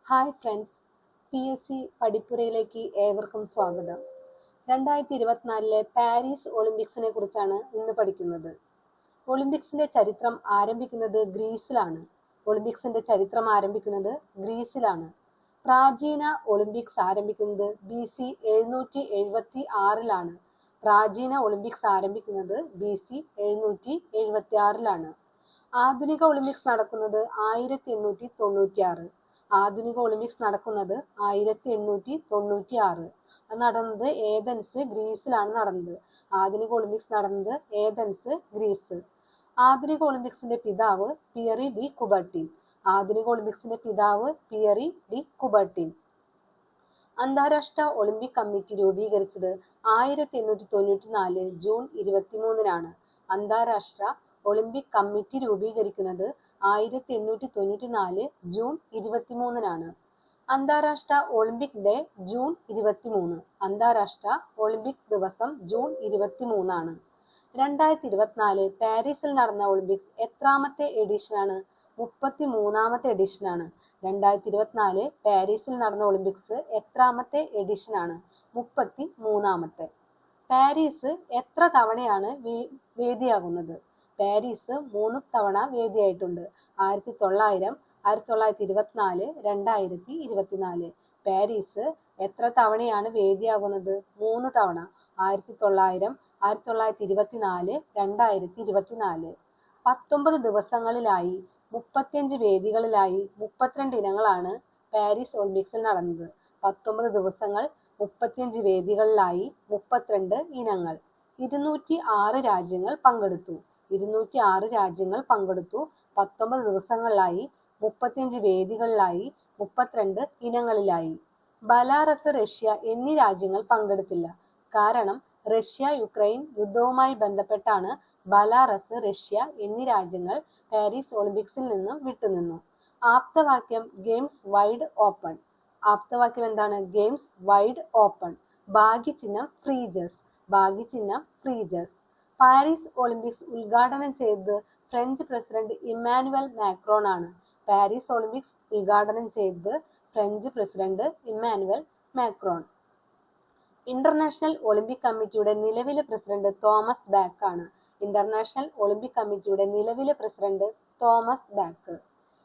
Hi friends, PSC പഠിപ്പുരയിലേക്ക് ഏവർക്കും സ്വാഗതം. 2024 Paris ഒളിമ്പിക്സിനെ കുറിച്ചാണ് ഇന്ന് പഠിക്കുന്നത്. ഒളിമ്പിക്സിന്റെ ചരിത്രം ആരംഭിക്കുന്നത് ഗ്രീസിലാണ്. പ്രാചീന ഒളിമ്പിക്സ് ആരംഭിക്കുന്നത് BC 776. ആധുനിക ഒളിമ്പിക്സ് നടക്കുന്നത് 1896. അത് നടന്നത് ഏതൻസ് ഗ്രീസിലാണ് നടന്നത്. ഗ്രീസ്. ആധുനിക ഒളിമ്പിക്സിന്റെ പിതാവ് പിയറി ഡി കുബർട്ടിൻ. അന്താരാഷ്ട്ര ഒളിമ്പിക് കമ്മിറ്റി രൂപീകരിച്ചത് 1894 ജൂൺ 23-നാണ്. അന്താരാഷ്ട്ര ഒളിമ്പിക് കമ്മിറ്റി രൂപീകരിക്കുന്നത് 1894 ജൂൺ 23-നാണ്. അന്താരാഷ്ട്ര ഒളിമ്പിക് ഡേ ജൂൺ 23. അന്താരാഷ്ട്ര ഒളിമ്പിക് ദിവസം ജൂൺ 23-ആണ്. 2024 പാരീസിൽ നടന്ന ഒളിമ്പിക്സ് എത്രാമത്തെ എഡിഷനാണ്? 33-ാമത്തെ എഡിഷനാണ്. 2024 പാരീസിൽ നടന്ന ഒളിമ്പിക്സ് എത്രാമത്തെ എഡിഷനാണ്? 33-ാമത്തെ. പാരീസ് എത്ര തവണയാണ് വേദിയാകുന്നത്? പാരീസ് 3 തവണ വേദിയായിട്ടുണ്ട്. 1900, 1924, 2024. പാരീസ് എത്ര തവണയാണ് വേദിയാകുന്നത്? 3 തവണ. 1900, 1924, 2024. 19 ദിവസങ്ങളിലായി 35 വേദികളിലായി 32 ഇനങ്ങളാണ് പാരീസ് ഒളിമ്പിക്സിൽ നടന്നത്. 19 ദിവസങ്ങൾ 35 വേദികളിലായി 32 ഇനങ്ങൾ. 206 രാജ്യങ്ങൾ പങ്കെടുത്തു. 19 ദിവസങ്ങളിലായി 35 വേദികളിലായി 32 ഇനങ്ങളിലായി. ബലാറസ്, റഷ്യ എന്നീ രാജ്യങ്ങൾ പങ്കെടുത്തില്ല. കാരണം റഷ്യ യുക്രൈൻ യുദ്ധവുമായി ബന്ധപ്പെട്ടാണ് ബലാറസ്, റഷ്യ എന്നീ രാജ്യങ്ങൾ പാരീസ് ഒളിമ്പിക്സിൽ നിന്നും വിട്ടുനിന്നു. ആപ്തവാക്യം ഗെയിംസ് വൈഡ് ഓപ്പൺ. ആപ്തവാക്യം എന്താണ്? Games wide open. ഭാഗ്യചിഹ്നം ഫ്രീജസ്. പാരീസ് ഒളിമ്പിക്സ് ഉദ്ഘാടനം ചെയ്തത് ഫ്രഞ്ച് പ്രസിഡന്റ് ഇമ്മാനുവൽ മാക്രോൺ ആണ്. പാരീസ് ഒളിമ്പിക്സ് ഉദ്ഘാടനം ചെയ്തത് French president Emmanuel Macron. International Olympic കമ്മിറ്റിയുടെ നിലവിലെ പ്രസിഡന്റ് തോമസ് ബാക്ക് ആണ്. ഇന്റർനാഷണൽ ഒളിമ്പിക് കമ്മിറ്റിയുടെ നിലവിലെ president Thomas Bach.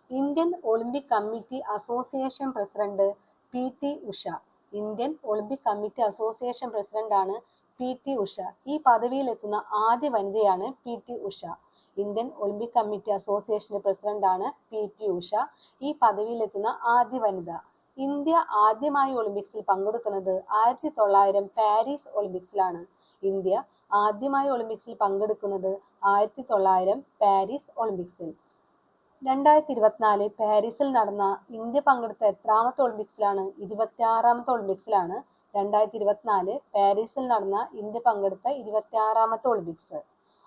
Indian Olympic committee association president PT Usha. Indian Olympic committee association പ്രസിഡന്റാണ് PT ഉഷ. ഈ പദവിയിലെത്തുന്ന ആദ്യ വനിതയാണ് PT Usha. Indian Olympic committee അസോസിയേഷന്റെ പ്രസിഡന്റാണ് PT ഉഷ. ഈ പദവിയിലെത്തുന്ന ആദ്യ വനിത. ഇന്ത്യ ആദ്യമായി ഒളിമ്പിക്സിൽ പങ്കെടുക്കുന്നത് 1900 പാരീസ് ഒളിമ്പിക്സിലാണ്. ഇന്ത്യ ആദ്യമായി ഒളിമ്പിക്സിൽ പങ്കെടുക്കുന്നത് 1900 പാരീസ് ഒളിമ്പിക്സിൽ. 2024 പാരീസിൽ നടന്ന ഇന്ത്യ പങ്കെടുത്ത എത്രാമത്തെ ഒളിമ്പിക്സിലാണ്? 26-ാമത്തെ ഒളിമ്പിക്സിലാണ്. 2024 പാരീസിൽ നടന്ന ഇന്ത്യ പങ്കെടുത്ത 26-ാമത്തെ ഒളിമ്പിക്സ്.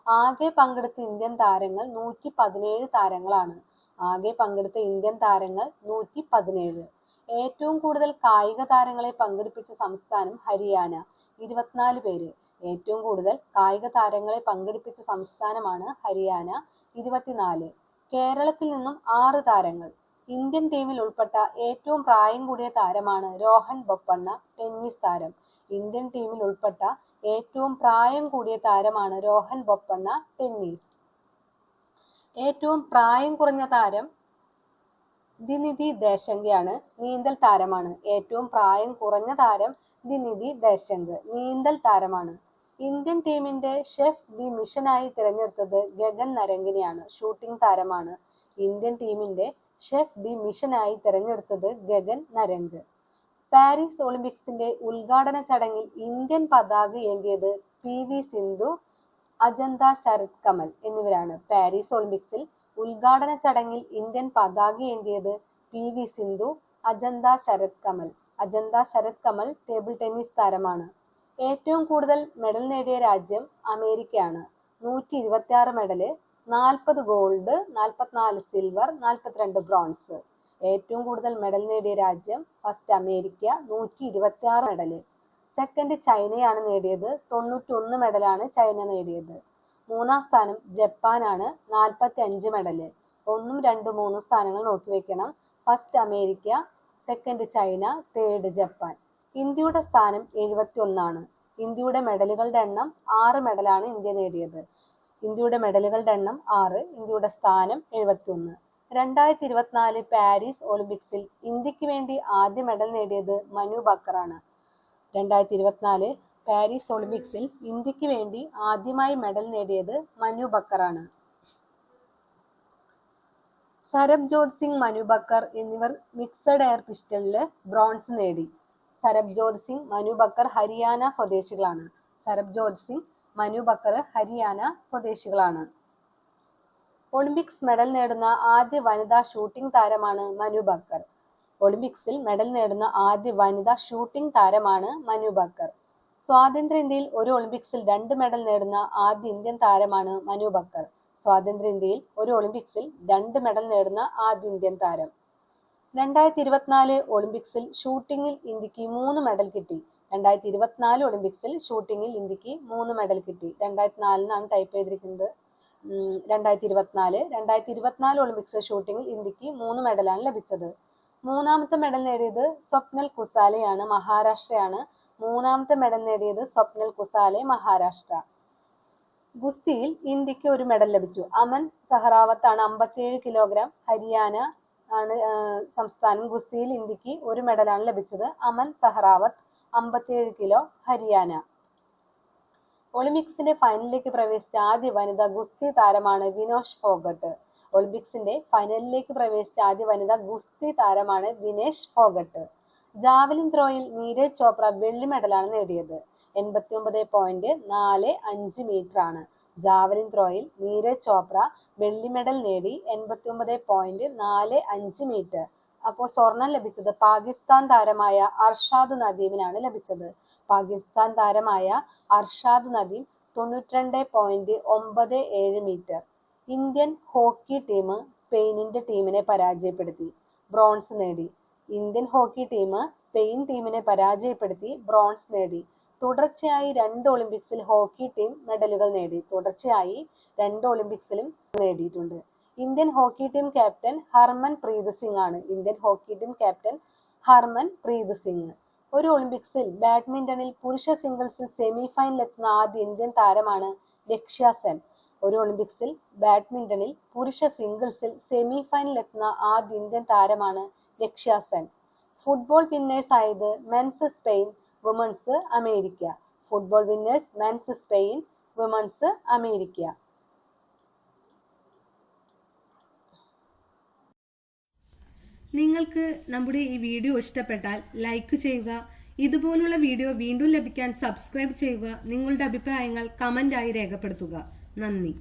ആകെ പങ്കെടുത്ത ഇന്ത്യൻ താരങ്ങൾ 117 താരങ്ങളാണ്. 117. ഏറ്റവും കൂടുതൽ കായിക താരങ്ങളെ പങ്കെടുപ്പിച്ച സംസ്ഥാനം ഹരിയാന, 24 പേര്. ഏറ്റവും കൂടുതൽ കായിക താരങ്ങളെ പങ്കെടുപ്പിച്ച സംസ്ഥാനമാണ് ഹരിയാന, 24. കേരളത്തിൽ നിന്നും 6 താരങ്ങൾ. ഇന്ത്യൻ ടീമിൽ ഉൾപ്പെട്ട ഏറ്റവും പ്രായം കൂടിയ താരമാണ് രോഹൻ ബൊപ്പണ്ണ, ടെന്നീസ് താരം. ഇന്ത്യൻ ടീമിൽ ഉൾപ്പെട്ട ഏറ്റവും പ്രായം കൂടിയ താരമാണ് രോഹൻ ബൊപ്പണ്ണ, ടെന്നീസ്. ഏറ്റവും പ്രായം കുറഞ്ഞ താരം ദിനിധി ദേശംഗയാണ്, നീന്തൽ താരമാണ്. ഏറ്റവും പ്രായം കുറഞ്ഞ താരം ദിനിധി ദേശംഗ്, നീന്തൽ താരമാണ്. ഇന്ത്യൻ ടീമിന്റെ ഷെഫ് ദി മിഷനായി തിരഞ്ഞെടുത്തത് ഗഗൻ നരംഗിനെയാണ്, ഷൂട്ടിംഗ് താരമാണ്. ഇന്ത്യൻ ടീമിന്റെ ഷെഫ് ദി മിഷനായി തിരഞ്ഞെടുത്തത് ഗഗൻ നരംഗ്. പാരീസ് ഒളിമ്പിക്സിന്റെ ഉദ്ഘാടന ചടങ്ങിൽ ഇന്ത്യൻ പതാക ഏന്തിയത് PV സിന്ധു, അജന്ത ശരത് കമൽ എന്നിവരാണ്. പാരീസ് ഒളിമ്പിക്സിൽ ഉദ്ഘാടന ചടങ്ങിൽ ഇന്ത്യൻ പതാക ഏന്തിയത് PV Sindhu, Achanta Sharath Kamal table tennis താരമാണ്. ഏറ്റവും കൂടുതൽ മെഡൽ നേടിയ രാജ്യം അമേരിക്കയാണ്. 126 മെഡല്, 40 ഗോൾഡ്, 44 സിൽവർ, 42 ബ്രോൺസ്. ഏറ്റവും കൂടുതൽ മെഡൽ നേടിയ രാജ്യം ഫസ്റ്റ് അമേരിക്ക, 126 മെഡല്. സെക്കൻഡ് ചൈനയാണ് നേടിയത്, 91 മെഡലാണ് ചൈന നേടിയത്. 3-ാം സ്ഥാനം ജപ്പാനാണ്, 45 മെഡല്. 1, 2, 3 സ്ഥാനങ്ങൾ നോക്കി വെക്കണം. First America, second China, third Japan. ഇന്ത്യയുടെ സ്ഥാനം 71. ഇന്ത്യയുടെ മെഡലുകളുടെ എണ്ണം 6 മെഡലാണ് ഇന്ത്യ നേടിയത്. ഇന്ത്യയുടെ മെഡലുകളുടെ എണ്ണം 6, ഇന്ത്യയുടെ സ്ഥാനം 71. 2024 പാരീസ് ഒളിമ്പിക്സിൽ ഇന്ത്യക്ക് വേണ്ടി ആദ്യ മെഡൽ നേടിയത് മനു ബക്കറാണ്. 2024 പാരീസ് ഒളിമ്പിക്സിൽ ഇന്ത്യക്ക് വേണ്ടി ആദ്യമായി മെഡൽ നേടിയത് മനു ബക്കറാണ്. സരബ്ജോത് സിംഗ്, മനു ബക്കർ എന്നിവർ മിക്സഡ് എയർ പിസ്റ്റളില് ബ്രോൺസ് നേടി. സരബ്ജോത് സിംഗ്, മനു ബക്കർ ഹരിയാന സ്വദേശികളാണ്. സരബ്ജോത് സിംഗ്, മനു ബക്കർ ഹരിയാന സ്വദേശികളാണ്. ഒളിമ്പിക്സ് മെഡൽ നേടുന്ന ആദ്യ വനിതാ ഷൂട്ടിംഗ് താരമാണ് മനു ബക്കർ. ഒളിമ്പിക്സിൽ മെഡൽ നേടുന്ന ആദ്യ വനിതാ ഷൂട്ടിംഗ് താരമാണ് മനു ബക്കർ. സ്വാതന്ത്ര്യ ഇന്ത്യയിൽ ഒരു ഒളിമ്പിക്സിൽ 2 മെഡൽ നേടുന്ന ആദ്യ ഇന്ത്യൻ താരമാണ് മനു ബക്കർ. സ്വാതന്ത്ര്യ ഇന്ത്യയിൽ ഒരു ഒളിമ്പിക്സിൽ 2 മെഡൽ നേടുന്ന ആദ്യ ഇന്ത്യൻ താരം. 2024 ഒളിമ്പിക്സിൽ ഷൂട്ടിങ്ങിൽ ഇന്ത്യക്ക് 3 മെഡൽ കിട്ടി. 2024 ഒളിമ്പിക്സിൽ ഷൂട്ടിങ്ങിൽ ഇന്ത്യക്ക് 3 മെഡൽ കിട്ടി. 2004 ടൈപ്പ് ചെയ്തിരിക്കുന്നത്. 2024 ഒളിമ്പിക്സ് ഷൂട്ടിങ്ങിൽ ഇന്ത്യക്ക് 3 മെഡലാണ് ലഭിച്ചത്. മൂന്നാമത്തെ മെഡൽ നേടിയത് സ്വപ്നൽ കുസാലെയാണ്, മഹാരാഷ്ട്രയാണ്. മൂന്നാമത്തെ മെഡൽ നേടിയത് സ്വപ്നൽ കുസാലെ, മഹാരാഷ്ട്ര. ഗുസ്തിയിൽ ഇന്ത്യക്ക് 1 മെഡൽ ലഭിച്ചു. അമൻ സഹറാവത്ത് ആണ്. 57 കിലോഗ്രാം, ഹരിയാന ആണ് സംസ്ഥാനം. ഗുസ്തിയിൽ ഇന്ത്യക്ക് 1 മെഡലാണ് ലഭിച്ചത്. അമൻ സഹറാവത്ത്, 57 കിലോ, ഹരിയാന. ഒളിമ്പിക്സിന്റെ ഫൈനലിലേക്ക് പ്രവേശിച്ച ആദ്യ വനിതാ ഗുസ്തി താരമാണ് വിനോഷ് ഫോഗട്ട്. ഒളിമ്പിക്സിന്റെ ഫൈനലിലേക്ക് പ്രവേശിച്ച ആദ്യ വനിതാ ഗുസ്തി താരമാണ് വിനേഷ് ഫോഗട്ട്. ജാവലിൻ ത്രോയിൽ നീരജ് ചോപ്ര വെള്ളി മെഡലാണ് നേടിയത്. 89.45 മീറ്റർ ആണ്. ജാവലിൻ ത്രോയിൽ നീരജ് ചോപ്ര വെള്ളി മെഡൽ നേടി. 89.45 മീറ്റർ. അപ്പോൾ സ്വർണം ലഭിച്ചത് പാകിസ്ഥാൻ താരമായ അർഷാദ് നദീമിനാണ് ലഭിച്ചത്. പാകിസ്ഥാൻ താരമായ Arshad Nadeem 92.97 metre. Indian hockey team സ്പെയിനിന്റെ ടീമിനെ പരാജയപ്പെടുത്തി ബ്രോൺസ് നേടി. ഇന്ത്യൻ ഹോക്കി ടീം സ്പെയിൻ ടീമിനെ പരാജയപ്പെടുത്തി ബ്രോൺസ് നേടി. തുടർച്ചയായി 2 ഒളിമ്പിക്സിൽ ഹോക്കി ടീം മെഡലുകൾ നേടി. തുടർച്ചയായി 2 ഒളിമ്പിക്സിലും നേടിയിട്ടുണ്ട്. Indian hockey team captain Harmanpreet Singh ആണ്. Indian hockey team captain Harmanpreet Singh. ഒരു ഒളിമ്പിക്സിൽ ബാഡ്മിന്റണിൽ പുരുഷ സിംഗിൾസിൽ സെമി ഫൈനലിലെത്തുന്ന ആദ്യ ഇന്ത്യൻ താരമാണ് ലക്ഷ്യ സെൻ. ഒരു ഒളിമ്പിക്സിൽ ബാഡ്മിന്റണിൽ പുരുഷ സിംഗിൾസിൽ സെമി ഫൈനലിലെത്തുന്ന ആദ്യ ഇന്ത്യൻ താരമാണ് ലക്ഷ്യ സെൻ. ഫുട്ബോൾ വിന്നേഴ്സ് ആയത് men's Spain, women's America. Football winners men's Spain, women's America. നിങ്ങൾക്ക് നമ്മുടെ ഈ വീഡിയോ ഇഷ്ടപ്പെട്ടാൽ ലൈക്ക് ചെയ്യുക. ഇതുപോലുള്ള വീഡിയോ വീണ്ടും ലഭിക്കാൻ സബ്സ്ക്രൈബ് ചെയ്യുക. നിങ്ങളുടെ അഭിപ്രായങ്ങൾ കമന്റായി രേഖപ്പെടുത്തുക. നന്ദി.